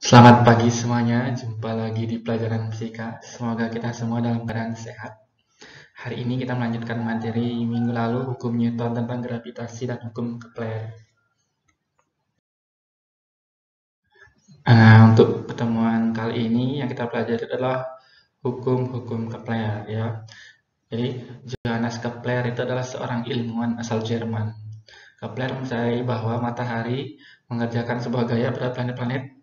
Selamat pagi semuanya, jumpa lagi di pelajaran fisika. Semoga kita semua dalam keadaan sehat. Hari ini kita melanjutkan materi minggu lalu, hukum Newton tentang gravitasi dan hukum Kepler. Untuk pertemuan kali ini yang kita pelajari adalah hukum-hukum Kepler, ya. Jadi Johannes Kepler itu adalah seorang ilmuwan asal Jerman. Kepler percaya bahwa matahari mengerjakan sebuah gaya pada planet-planet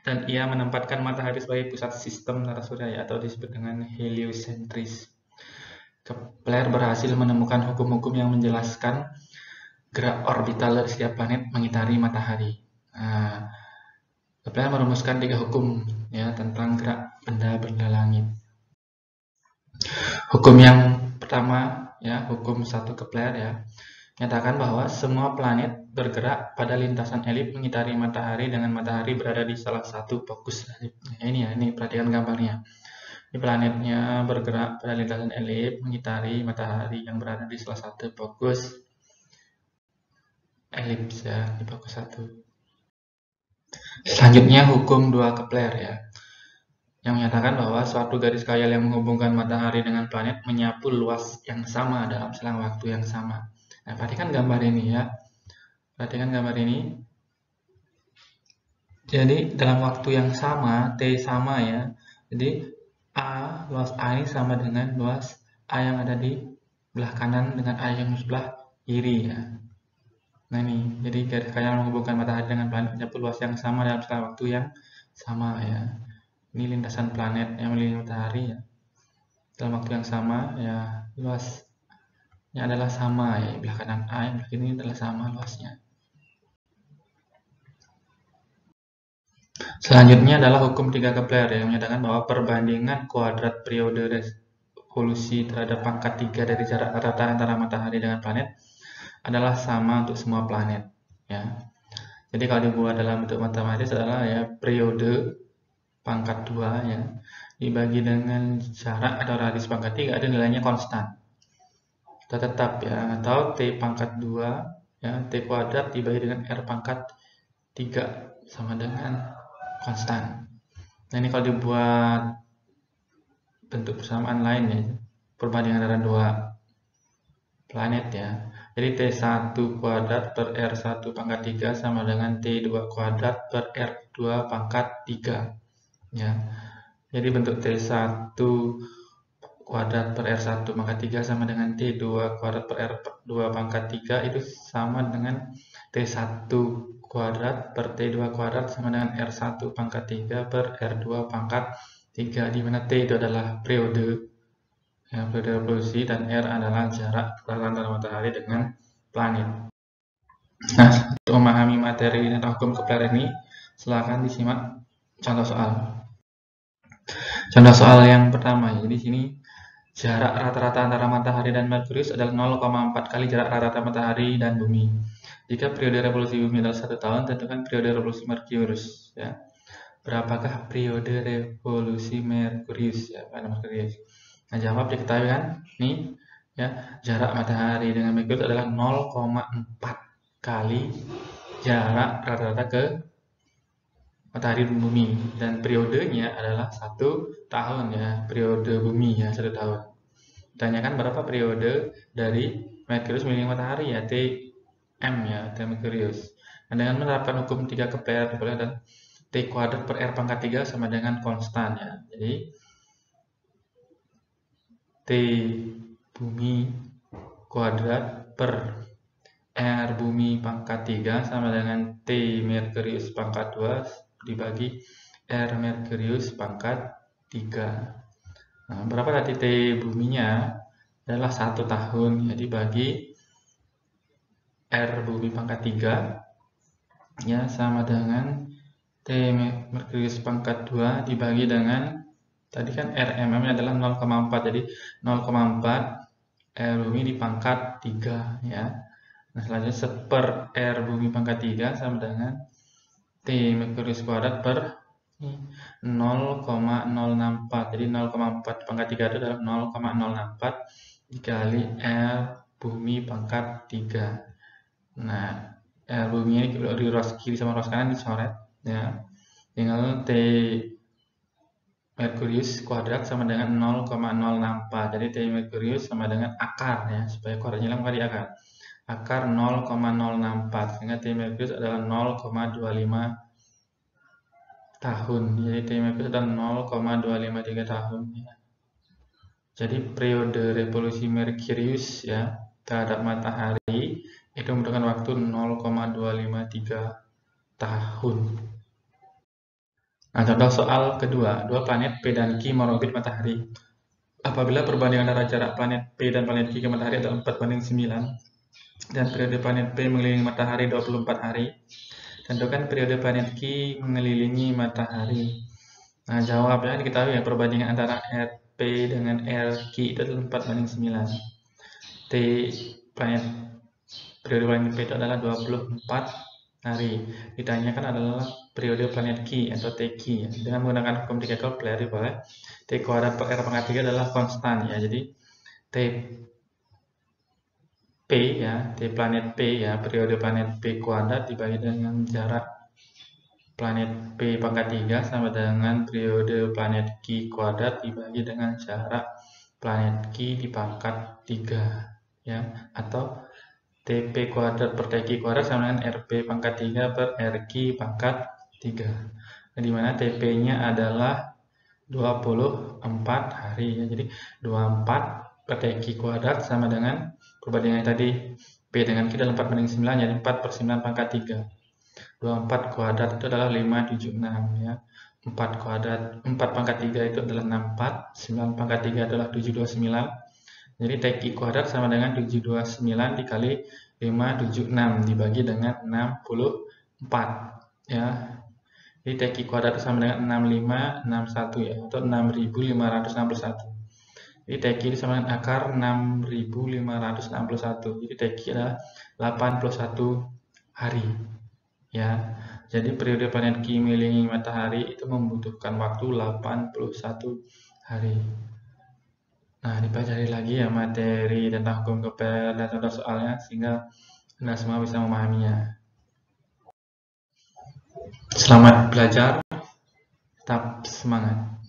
dan ia menempatkan matahari sebagai pusat sistem tata surya atau disebut dengan heliosentris. Kepler berhasil menemukan hukum-hukum yang menjelaskan gerak orbital dari setiap planet mengitari matahari. Kepler merumuskan 3 hukum ya tentang gerak benda-benda langit. Hukum yang pertama ya, hukum 1 Kepler ya, menyatakan bahwa semua planet bergerak pada lintasan elip mengitari matahari dengan matahari berada di salah satu fokus elip. Nah, ini perhatikan gambarnya. Ini planetnya bergerak pada lintasan elip mengitari matahari yang berada di salah satu fokus elips ya, di fokus 1. Selanjutnya hukum 2 Kepler ya, yang menyatakan bahwa suatu garis khayal yang menghubungkan matahari dengan planet menyapu luas yang sama dalam selang waktu yang sama. Nah, perhatikan gambar ini ya. Perhatikan gambar ini. Jadi dalam waktu yang sama, T sama ya. Jadi luas A ini sama dengan luas A yang ada di belah kanan dengan A yang sebelah kiri ya. Nah ini, jadi garis khayal menghubungkan matahari dengan planet menyapu luas yang sama dalam selang waktu yang sama ya. Ini lintasan planet yang mengelilingi matahari ya. Dalam waktu yang sama ya, luasnya adalah sama ya. Belah kanan A yang belah kiri ini adalah sama luasnya. Selanjutnya adalah hukum 3 Kepler yang menyatakan bahwa perbandingan kuadrat periode revolusi terhadap pangkat 3 dari jarak rata antara matahari dengan planet adalah sama untuk semua planet ya. Jadi kalau dibuat dalam bentuk matematis adalah ya periode pangkat 2 ya dibagi dengan jarak atau radius pangkat 3 ada nilainya konstan atau tetap ya, atau T pangkat 2 ya, T kuadrat dibagi dengan R pangkat 3 sama dengan konstan. Nah ini kalau dibuat bentuk persamaan lain ya, perbandingan antara 2 planet ya. Jadi T1 kuadrat per R1 pangkat 3 sama dengan T2 kuadrat per R2 pangkat 3 ya. Jadi bentuk T1 kuadrat per R1 pangkat 3 sama dengan T2 kuadrat per R2 pangkat 3 itu sama dengan T1 kuadrat per T2 kuadrat sama dengan R1 pangkat 3 per R2 pangkat 3, di mana T itu adalah periode ya, periode revolusi, dan R adalah jarak antara matahari dengan planet. Nah, untuk memahami materi dan hukum Kepler ini, silakan disimak contoh soal. Contoh soal yang pertama, jadi sini jarak rata-rata antara matahari dan Merkurius adalah 0,4 kali jarak rata-rata matahari dan bumi. Jika periode revolusi bumi adalah 1 tahun, tentukan periode revolusi Merkurius ya. Berapakah periode revolusi Merkurius ya, pada Merkurius? Nah, jawab diketahui kan? Nih ya, jarak matahari dengan Merkurius adalah 0,4 kali jarak rata-rata ke matahari dan bumi, dan periodenya adalah 1 tahun ya, periode bumi ya 1 tahun. Ditanyakan berapa periode dari Merkurius mengelilingi matahari ya, Tm ya, T Merkurius. Nah, dengan menerapkan hukum 3 Kepler dan T kuadrat per R pangkat 3 sama dengan konstan ya. Jadi T bumi kuadrat per R bumi pangkat 3 sama dengan T Merkurius pangkat 2 dibagi R Merkurius pangkat 3. Nah, berapa tadi T buminya? Adalah 1 tahun ya, dibagi R bumi pangkat 3 ya sama dengan T Merkurius pangkat 2 dibagi dengan tadi kan RMM adalah 0,4, jadi 0,4 R bumi di pangkat 3 ya. Nah, selanjutnya 1 per R bumi pangkat 3 sama dengan T Merkurius kuadrat per 0,064. Jadi 0,4 pangkat 3 itu adalah 0,064 dikali R bumi pangkat 3. Nah, R bumi ini di ruas kiri sama ruas kanan dicoret ya. tinggal T Merkurius kuadrat sama dengan 0,064. Jadi T Merkurius sama dengan akar ya, supaya kuadratnya hilang kali akar. Akar 0,064, sehingga T Merkurius adalah 0,25 tahun. Jadi T Merkurius adalah 0,253 tahun ya. Jadi periode revolusi Merkurius ya terhadap matahari itu membutuhkan waktu 0,253 tahun. Nah, contoh soal kedua, dua planet P dan Q mengorbit matahari. Apabila perbandingan antara jarak planet P dan planet Q ke matahari adalah 4:9 dan periode planet P mengelilingi matahari 24 hari, tentukan periode planet Q mengelilingi matahari. Nah, jawabnya diketahui ya, perbandingan antara RP dengan RQ itu adalah 4:9. T planet periode planet P itu adalah 24 hari. Ditanyakan adalah periode planet Q atau TQ ya. Dengan menggunakan hukum 3 Kepler boleh T kuadrat per R pangkat 3 adalah konstan ya. Jadi T P ya, T planet P ya, periode planet P kuadrat dibagi dengan jarak planet P pangkat 3 sama dengan periode planet Q kuadrat dibagi dengan jarak planet Q di pangkat 3 ya, atau TP kuadrat per TQ kuadrat sama dengan RP pangkat 3 per RQ pangkat 3. Nah, dimana TP-nya adalah 24 hari ya. Jadi 24 per TQ kuadrat sama dengan perbandingan tadi P dengan Q adalah 4:9, jadi 4/9 pangkat 3. 24 kuadrat itu adalah 576 ya. 4 kuadrat 4 pangkat 3 itu adalah 64, 9 pangkat 3 adalah 729. Jadi TQ kuadrat sama dengan 729 dikali 576 dibagi dengan 64 ya. Jadi TQ kuadrat sama dengan 6561 ya, atau 6561. Jadi TQ sama dengan akar 6561. Jadi TQ adalah 81 hari ya. Jadi periode planet Q mengelilingi matahari itu membutuhkan waktu 81 hari. Nah, dipelajari lagi ya materi tentang hukum Kepler dan contoh soalnya sehingga Anda semua bisa memahaminya. Selamat belajar, tetap semangat.